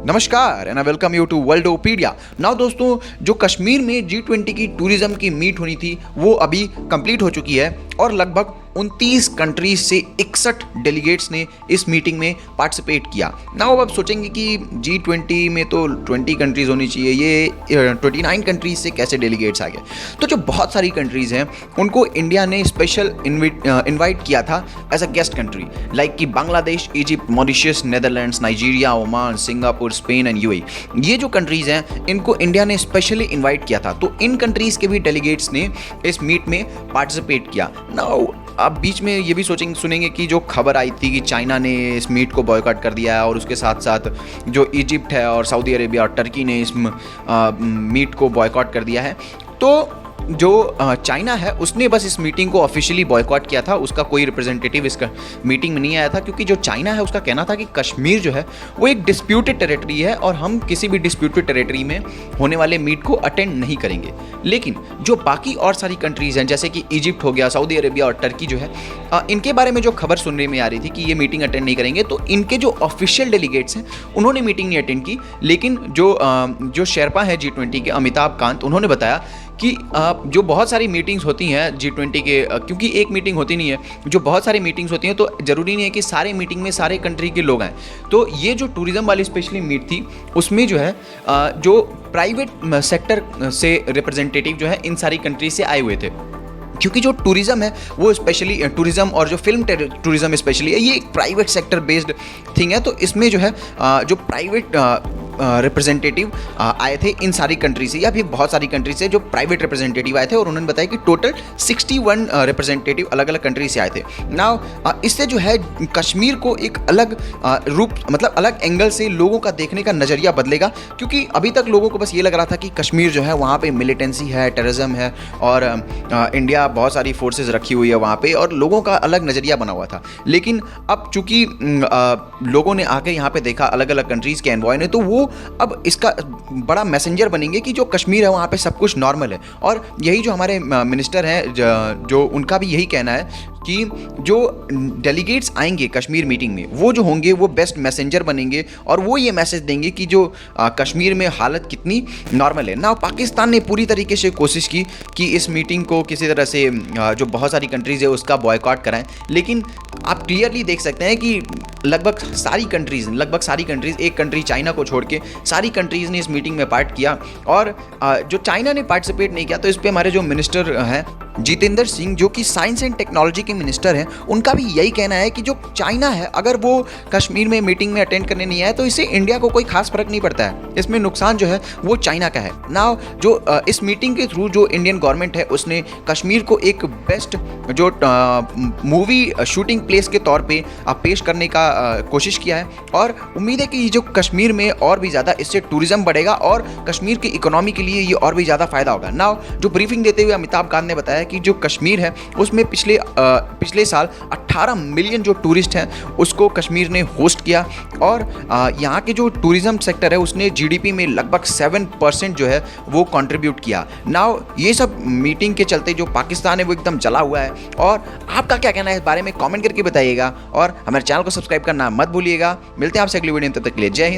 नमस्कार and I welcome you to Worldopedia. Now दोस्तों, जो कश्मीर में G20 की टूरिज्म की मीट होनी थी वो अभी कंप्लीट हो चुकी है और लगभग 29 कंट्रीज से 61 डेलीगेट्स ने इस मीटिंग में पार्टिसिपेट किया। नाउ अब सोचेंगे कि G20 में तो 20 कंट्रीज होनी चाहिए, ये 29 कंट्रीज से कैसे डेलीगेट्स आ गए। तो जो बहुत सारी कंट्रीज हैं उनको इंडिया ने स्पेशल इनवाइट किया था as a guest country, like कि Bangladesh, Egypt, Mauritius, Netherlands, Nigeria, Oman, Singapore, Spain and UAE. ये जो कंट्रीज हैं इनको इंडिया ने स्पेशली इनवाइट किया था, तो इन कंट्रीज के भी डेलीगेट्स ने इस मीट में पार्टिसिपेट किया। नाउ आप बीच में ये भी सुनेंगे कि जो खबर आई थी कि चाइना ने इस मीट को बॉयकॉट कर दिया है और उसके साथ साथ जो इजिप्ट है और सऊदी अरेबिया और टर्की ने इस मीट को बॉयकॉट कर दिया है। तो जो चाइना है उसने बस इस मीटिंग को ऑफिशियली बॉयकॉट किया था, उसका कोई रिप्रेजेंटेटिव इस मीटिंग में नहीं आया था, क्योंकि जो चाइना है उसका कहना था कि कश्मीर जो है वो एक डिस्प्यूटेड टेरिटरी है और हम किसी भी डिस्प्यूटेड टेरिटरी में होने वाले मीट को अटेंड नहीं करेंगे। लेकिन जो बाकी और सारी कंट्रीज़ हैं जैसे कि इजिप्ट हो गया, सऊदी अरेबिया और टर्की जो है, इनके बारे में जो खबर सुनने में आ रही थी कि ये मीटिंग अटेंड नहीं करेंगे, तो इनके जो ऑफिशियल डेलीगेट्स हैं उन्होंने मीटिंग नहीं अटेंड की। लेकिन जो शेरपा है G20 के, अमिताभ कांत, उन्होंने बताया कि जो बहुत सारी मीटिंग्स होती हैं G20 के, क्योंकि एक मीटिंग होती नहीं है, जो बहुत सारी मीटिंग्स होती हैं तो ज़रूरी नहीं है कि सारे मीटिंग में सारे कंट्री के लोग आएँ। तो ये जो टूरिज़्म वाली स्पेशली मीट थी उसमें जो है जो प्राइवेट सेक्टर से रिप्रेजेंटेटिव जो है इन सारी कंट्री से आए हुए थे, क्योंकि जो टूरिज़्म है वो स्पेशली टूरिज़्म और जो फिल्म टूरिज़्म स्पेशली है, ये एक प्राइवेट सेक्टर बेस्ड थिंग है। तो इसमें जो है जो प्राइवेट रिप्रेजेंटेटिव आए थे इन सारी कंट्री से, या फिर बहुत सारी कंट्री से जो प्राइवेट रिप्रेजेंटेटिव आए थे, और उन्होंने बताया कि टोटल 61 रिप्रेजेंटेटिव अलग अलग कंट्री से आए थे। नाउ इससे जो है कश्मीर को एक अलग रूप, मतलब अलग एंगल से लोगों का देखने का नज़रिया बदलेगा, क्योंकि अभी तक लोगों को बस ये लग रहा था कि कश्मीर जो है वहाँ पे मिलिटेंसी है, टेररिज्म है और इंडिया बहुत सारी फोर्सेस रखी हुई है वहाँ पे, और लोगों का अलग नज़रिया बना हुआ था। लेकिन अब चूंकि लोगों ने आके यहाँ पे देखा अलग अलग कंट्रीज़ के एनवॉय ने, तो वो अब इसका बड़ा मैसेंजर बनेंगे कि जो कश्मीर है वहाँ पे सब कुछ नॉर्मल है। और यही जो हमारे मिनिस्टर हैं जो उनका भी यही कहना है कि जो डेलीगेट्स आएंगे कश्मीर मीटिंग में वो जो होंगे वो बेस्ट मैसेंजर बनेंगे और वो ये मैसेज देंगे कि जो कश्मीर में हालत कितनी नॉर्मल है। ना पाकिस्तान ने पूरी तरीके से कोशिश की कि इस मीटिंग को किसी तरह से जो बहुत सारी कंट्रीज़ है उसका बॉयकॉट कराएं, लेकिन आप क्लियरली देख सकते हैं कि लगभग सारी कंट्रीज़, एक कंट्री चाइना को छोड़ के सारी कंट्रीज़ ने इस मीटिंग में पार्ट किया। और जो चाइना ने पार्टिसिपेट नहीं किया, तो इस पर हमारे जो मिनिस्टर हैं जितेंद्र सिंह, जो कि साइंस एंड टेक्नोलॉजी के मिनिस्टर हैं, उनका भी यही कहना है कि जो चाइना है अगर वो कश्मीर में मीटिंग में अटेंड करने नहीं आया तो इससे इंडिया को कोई खास फर्क नहीं पड़ता है, इसमें नुकसान जो है वो चाइना का है। नाउ जो इस मीटिंग के थ्रू जो इंडियन गवर्नमेंट है उसने कश्मीर को एक बेस्ट जो मूवी शूटिंग प्लेस के तौर पे पेश करने का कोशिश किया है, और उम्मीद है कि जो कश्मीर में और भी ज़्यादा इससे टूरिज्म बढ़ेगा और कश्मीर की इकोनॉमी के लिए ये और भी ज़्यादा फ़ायदा होगा। नाउ जो ब्रीफिंग देते हुए अमिताभ कांत ने बताया कि जो कश्मीर है उसमें पिछले साल 18 मिलियन जो टूरिस्ट हैं उसको कश्मीर ने होस्ट किया, और यहाँ के जो टूरिज्म सेक्टर है उसने जीडीपी में लगभग 7% जो है वो कंट्रीब्यूट किया। नाउ ये सब मीटिंग के चलते जो पाकिस्तान है वो एकदम जला हुआ है। और आपका क्या कहना है इस बारे में कमेंट करके बताइएगा, और हमारे चैनल को सब्सक्राइब करना मत भूलिएगा। मिलते हैं आपसे अगली वीडियो में, तब तक के लिए जय हिंद।